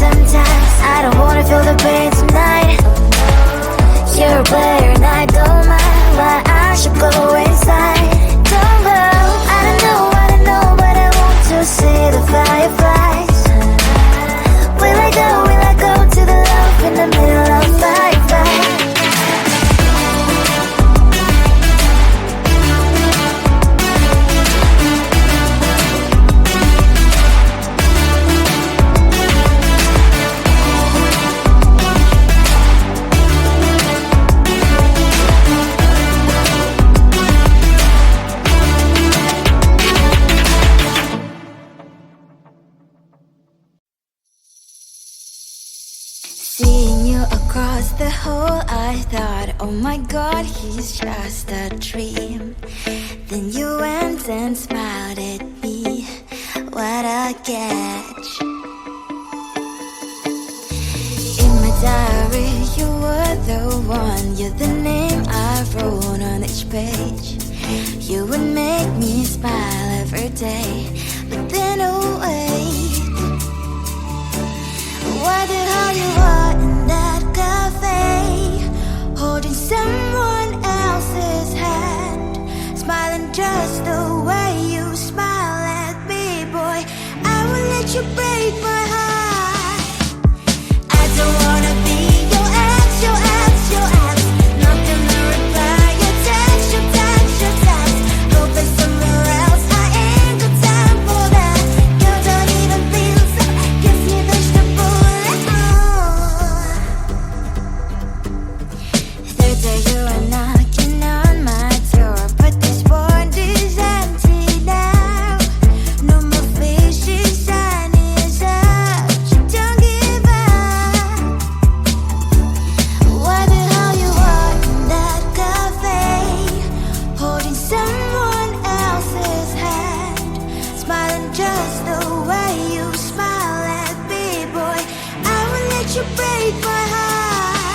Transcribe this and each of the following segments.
sometimes. I don't wanna feel the pain tonight. You're a player and I don't mind why I should go inside. Don't go, I don't know, but I want to see the fireflies. Will I go to the love in the middle of fireflies? Seeing you across the hall, I thought, oh my god, he's just a dream. Then you went and smiled at me. What a catch. In my diary, you were the one. You're the name I wrote on each page. You would make me smile every day. But then, oh wait, what the hell you are in that cafe, holding someone else's hand, smiling just the way you smile at me, boy. I will let you break my heart. I don't wanna be your ex, your ex, your ex. Not gonna reply your text, your text, your text. Hoping somewhere else. I ain't got time for that. You don't even feel so. Give me vegetable. Third day you are knocking on my door, but this phone is empty now. No more fishes, sun is up. You don't give up. What the hell you are in that cafe, holding someone else's hand, smiling just the way you smile at me, boy. I will let you break my heart.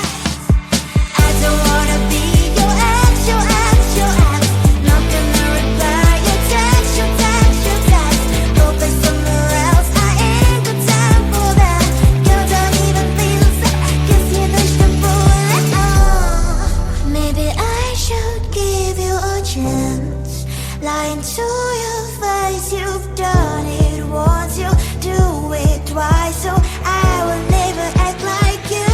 I don't wanna be your ex, your ex, your ex. Not gonna reply your text, your text, your text. Hoping somewhere else. I ain't got time for that. You don't even feel so. Kiss me vegetable. Maybe I should give you a chance. Lying to your face, you've done it once, you do it twice. So I will never act like you.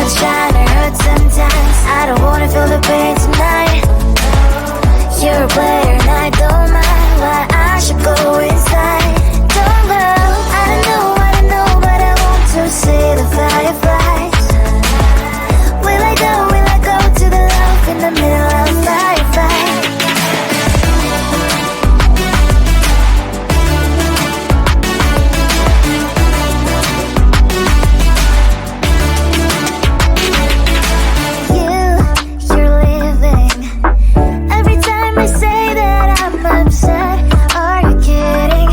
Love's trying to hurt sometimes. I don't wanna feel the pain tonight. You're a player and I don't mind why I should go inside. Don't go, I don't know, but I want to see the fireflies. Will I go to the love in the middle of firefight? You're leaving. Every time I say that I'm upset, are you kidding?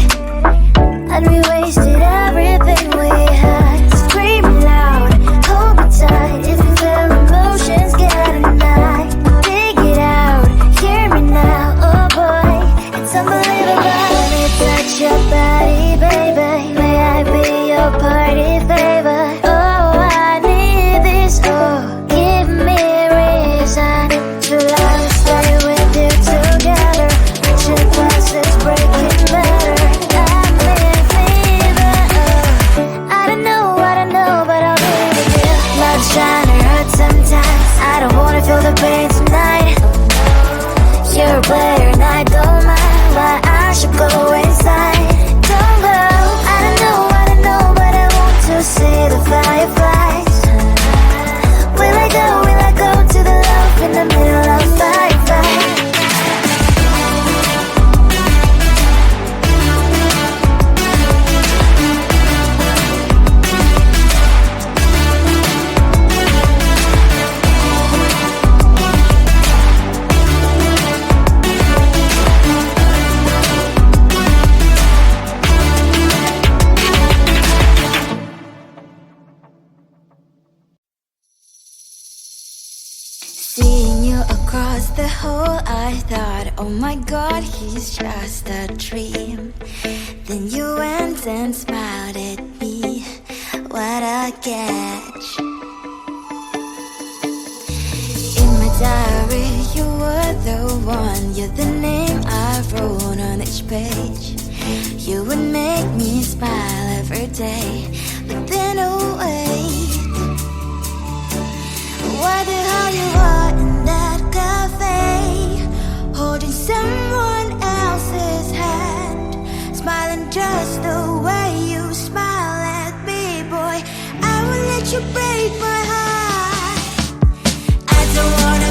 And we wasted everything we had. Scream loud, hold me tight. If you feel emotions, get a knife. Dig it out, hear me now. Oh boy, it's unbelievable. Let me touch your body, baby. May I be your party favor? Oh, I need this. Oh, give me a reason to love and stay with you together. Reaching classes, breaking better. I'm in fever. Oh, I don't know, but I'll be with you. Love's trying to hurt sometimes. I don't wanna feel the pain tonight. You're a player and I don't mind why I should go inside. Don't go, I don't know, but I want to see the fireflies. Will I go to the love in the middle of firefight? Seeing you across the hall, I thought, oh my god, he's just a dream. Then you went and smiled at me. What a catch. In my diary, you were the one. You're the name I wrote on each page. You would make me smile every day. But then, oh wait, why the hell you are in that cafe, holding someone else's hand, smiling just the way you smile at me, boy. I will let you break my heart. I don't wanna